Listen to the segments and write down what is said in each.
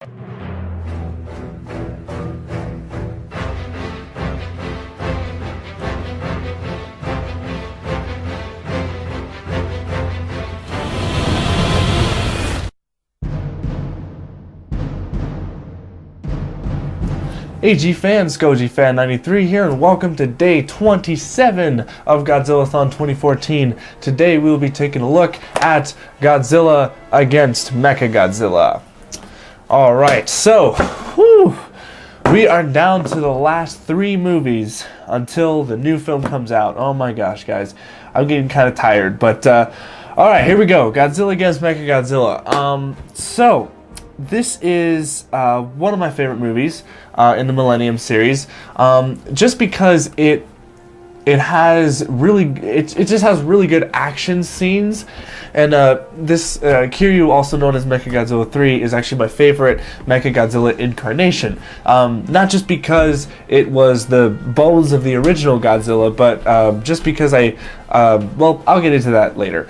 AG fans, gojifan93 here, and welcome to day 27 of Godzilla Thon 2014. Today we will be taking a look at Godzilla against Mechagodzilla. Alright, so, we are down to the last 3 movies until the new film comes out. Oh my gosh, guys. I'm getting kind of tired, but, alright, here we go. Godzilla against Mechagodzilla. This is one of my favorite movies in the Millennium series, just because it has it just has really good action scenes, and this Kiryu, also known as Mechagodzilla 3, is actually my favorite Mechagodzilla incarnation. Not just because it was the bones of the original Godzilla, but just because well, I'll get into that later.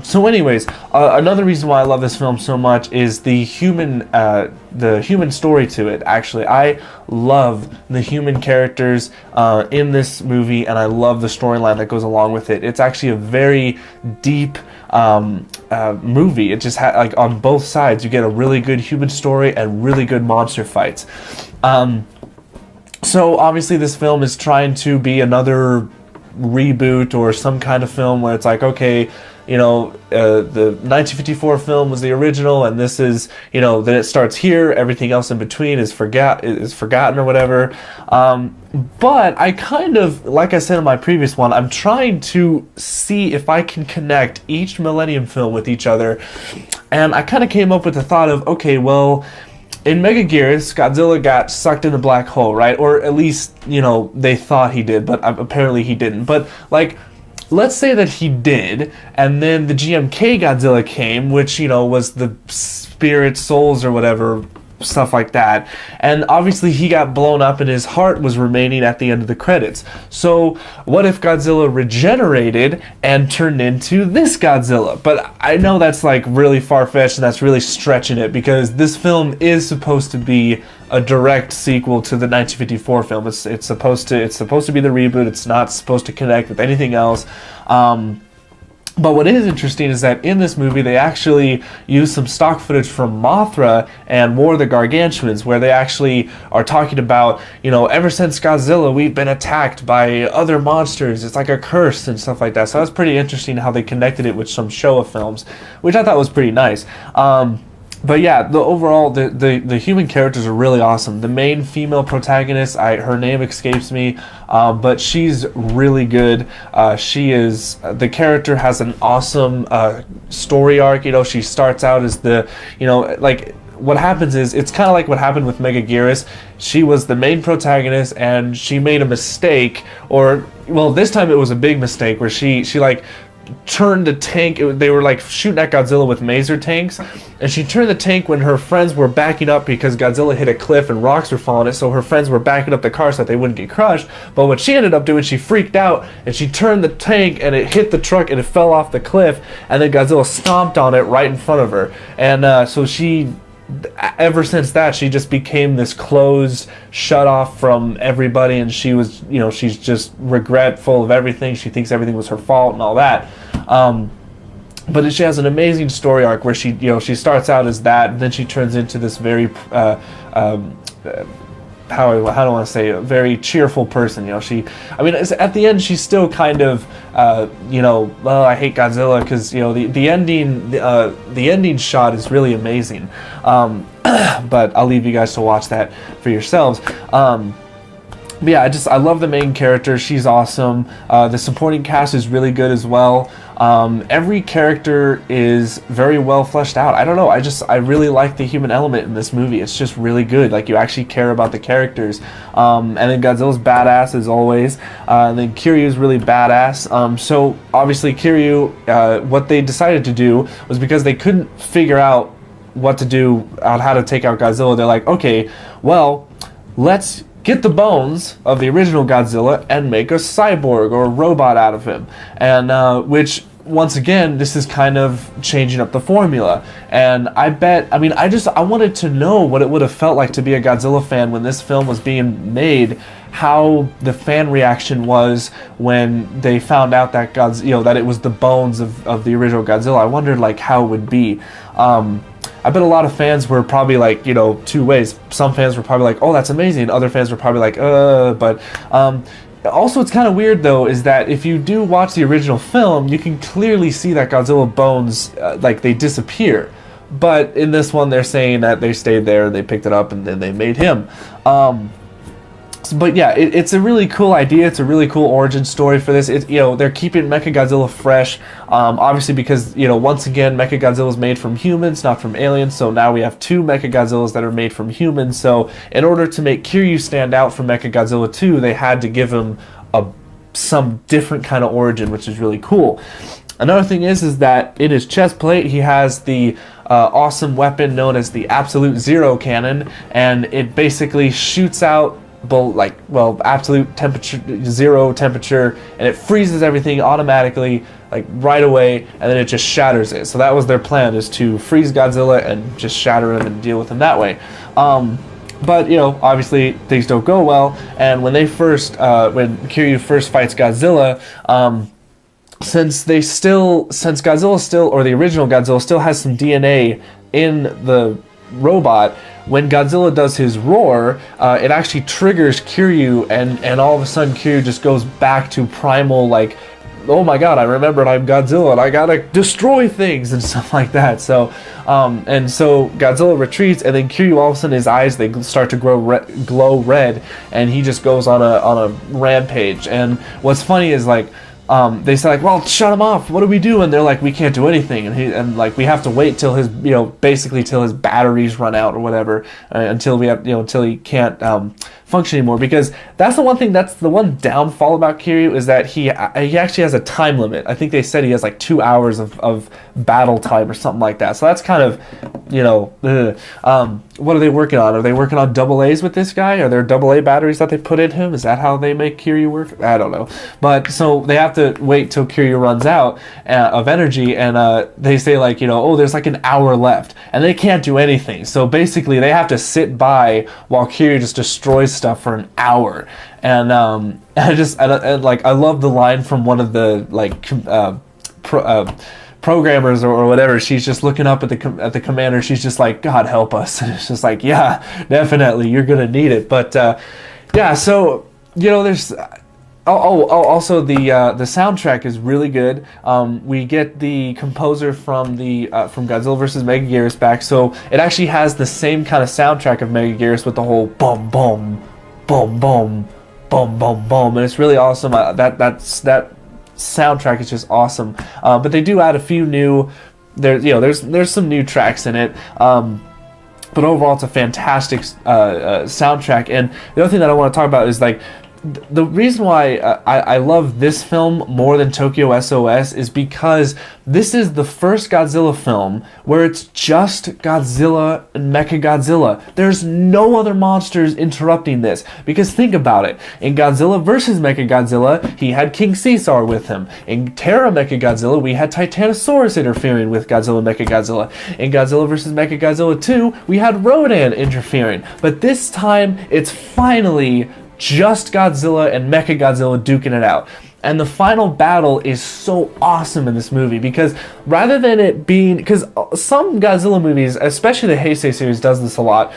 So anyways, another reason why I love this film so much is the human story to it. Actually, I love the human characters in this movie, and I love the storyline that goes along with it. It's actually a very deep movie. It just like on both sides, you get a really good human story and really good monster fights. So obviously, this film is trying to be another reboot or some kind of film where it's like, okay, you know, the 1954 film was the original, and this is, you know, then it starts here. Everything else in between is forgotten or whatever. But I kind of, like I said in my previous one, I'm trying to see if I can connect each Millennium film with each other, and I kind of came up with the thought of, okay, well, in Mechagodzilla, Godzilla got sucked in the black hole, right? Or at least, you know, they thought he did, but apparently he didn't. But, like, let's say that he did, and then the GMK Godzilla came, which, you know, was the spirit, souls, or whatever, stuff like that. And obviously he got blown up and his heart was remaining at the end of the credits. So what if Godzilla regenerated and turned into this Godzilla? But I know that's like really far-fetched, and that's really stretching it, because this film is supposed to be a direct sequel to the 1954 film. It's supposed to be the reboot. It's not supposed to connect with anything else. But what is interesting is that in this movie they actually use some stock footage from Mothra and War of the Gargantuans, where they actually are talking about, you know, ever since Godzilla we've been attacked by other monsters. It's like a curse and stuff like that. So that's pretty interesting how they connected it with some Showa films, which I thought was pretty nice. But yeah, the human characters are really awesome. The main female protagonist, her name escapes me, but she's really good. The character has an awesome story arc. You know, she starts out as like, what happens is, it's kind of like what happened with Mechagodzilla. She was the main protagonist, and she made a mistake, or, well, this time it was a big mistake, where she like turned the tank. They were like shooting at Godzilla with maser tanks, and she turned the tank when her friends were backing up because Godzilla hit a cliff and rocks were falling it, so her friends were backing up the car so that they wouldn't get crushed. But what she ended up doing, she freaked out and she turned the tank and it hit the truck and it fell off the cliff, and then Godzilla stomped on it right in front of her. And so she, ever since that, she just became this closed, shut off from everybody, and she was, you know, she's just regretful of everything. She thinks everything was her fault and all that. But she has an amazing story arc where she, you know, she starts out as that, and then she turns into this very how do I want to say, a very cheerful person. You know, I mean, at the end, she's still kind of, you know, well, I hate Godzilla, because, you know, the ending shot is really amazing. But I'll leave you guys to watch that for yourselves. But yeah, I love the main character. She's awesome. The supporting cast is really good as well. Every character is very well fleshed out. I don't know, I really like the human element in this movie. It's just really good. Like, you actually care about the characters. And then Godzilla's badass as always. And then Kiryu's really badass. So obviously Kiryu, what they decided to do was, because they couldn't figure out what to do on how to take out Godzilla, they're like, okay, well, let's get the bones of the original Godzilla and make a cyborg or a robot out of him. And which once again, this is kind of changing up the formula. And I wanted to know what it would have felt like to be a Godzilla fan when this film was being made, how the fan reaction was when they found out that that it was the bones of the original Godzilla. I wondered like how it would be. I bet a lot of fans were probably like, two ways. Some fans were probably like, oh, that's amazing. Other fans were probably like, but also, it's kind of weird, though, is that if you do watch the original film, you can clearly see that Godzilla bones, they disappear. But in this one, they're saying that they stayed there, they picked it up, and then they made him. But yeah, it's a really cool idea. It's a really cool origin story for this. They're keeping Mechagodzilla fresh, obviously because, once again, Mechagodzilla is made from humans, not from aliens. So now we have 2 Mechagodzillas that are made from humans. So in order to make Kiryu stand out from Mechagodzilla 2, they had to give him some different kind of origin, which is really cool. Another thing is that in his chest plate, he has the awesome weapon known as the Absolute Zero Cannon, and it basically shoots out absolute zero temperature, and it freezes everything automatically, like right away, and then it just shatters it. So that was their plan, is to freeze Godzilla and just shatter him and deal with him that way. But obviously things don't go well, and when Kiryu first fights Godzilla, since Godzilla still, or the original Godzilla still has some DNA in the robot, when Godzilla does his roar, it actually triggers Kiryu, and all of a sudden Kiryu just goes back to primal, like, oh my god, I remembered I'm Godzilla and I gotta destroy things and stuff like that. So Godzilla retreats, and then Kiryu, all of a sudden his eyes, they start to glow red, and he just goes on a rampage. And what's funny is they say well, shut him off, what do we do? And they're like, we can't do anything, and we have to wait till his basically till his batteries run out or whatever, until he can't function anymore. Because that's the one downfall about Kiryu, is that he actually has a time limit. I think they said he has 2 hours of battle time or something like that. So that's kind of what are they working on? Are they working on AA's with this guy? Are there AA batteries that they put in him? Is that how they make Kiryu work? I don't know. But so they have to wait till Kiryu runs out of energy, and they say oh, there's an hour left, and they can't do anything. So basically they have to sit by while Kiryu just destroys stuff for an hour. And I love the line from one of the programmers or whatever. She's just looking up at the commander. She's just like, God help us. And it's just like, yeah, definitely, you're gonna need it. But yeah, so there's also the soundtrack is really good. We get the composer from Godzilla vs. Mechagodzilla back, so it actually has the same kind of soundtrack of Mechagodzilla with the whole boom boom boom boom boom boom boom, and it's really awesome. That soundtrack is just awesome. But they do add a few new, there's some new tracks in it. But overall, it's a fantastic soundtrack. And the other thing that I want to talk about is the reason why I love this film more than Tokyo SOS is because this is the first Godzilla film where it's just Godzilla and Mechagodzilla. There's no other monsters interrupting this. Because think about it. In Godzilla vs. Mechagodzilla, he had King Caesar with him. In Terra Mechagodzilla, we had Titanosaurus interfering with Godzilla and Mechagodzilla. In Godzilla vs. Mechagodzilla 2, we had Rodan interfering. But this time, it's finally just Godzilla and Mechagodzilla duking it out. And the final battle is so awesome in this movie, because rather than it being, because some Godzilla movies, especially the Heisei series, does this a lot,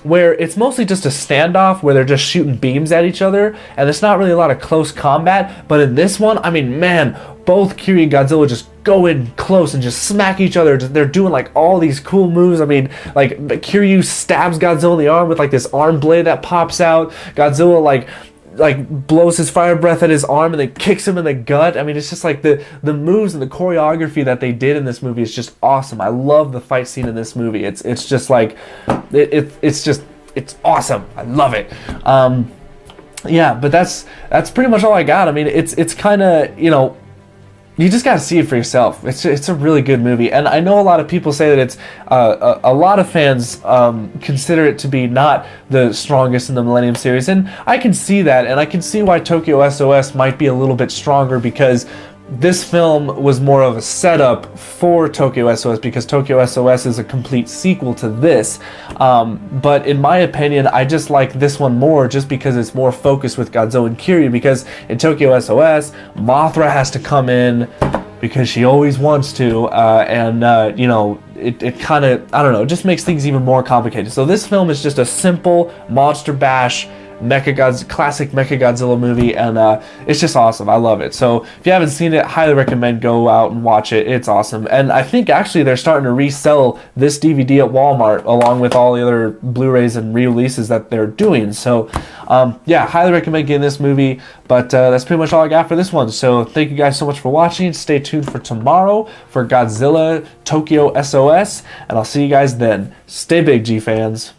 where it's mostly just a standoff where they're just shooting beams at each other, and there's not really a lot of close combat. But in this one, I mean, man, both Kiryu and Godzilla just go in close and just smack each other. They're doing all these cool moves. I mean, Kiryu stabs Godzilla in the arm with this arm blade that pops out. Godzilla blows his fire breath at his arm and then kicks him in the gut. I mean, it's just the moves and the choreography that they did in this movie is just awesome. I love the fight scene in this movie. It's just it's awesome. I love it. Yeah, but that's pretty much all I got. I mean, it's kind of, you just got to see it for yourself. It's a really good movie, and I know a lot of people say that it's a lot of fans consider it to be not the strongest in the Millennium series, and I can see that, and I can see why Tokyo SOS might be a little bit stronger, because this film was more of a setup for Tokyo SOS because Tokyo SOS is a complete sequel to this. But in my opinion, I just like this one more just because it's more focused with Godzilla and Kiryu, because in Tokyo SOS, Mothra has to come in because she always wants to, you know, it kind of, I don't know, it just makes things even more complicated. So this film is just a simple monster bash classic Mechagodzilla movie, and it's just awesome. I love it. So if you haven't seen it, highly recommend go out and watch it. It's awesome. And I think actually they're starting to resell this DVD at Walmart along with all the other Blu-rays and re-releases that they're doing. So yeah, highly recommend getting this movie. But that's pretty much all I got for this one. So thank you guys so much for watching. Stay tuned for tomorrow for Godzilla Tokyo SOS, and I'll see you guys then. Stay big, G fans.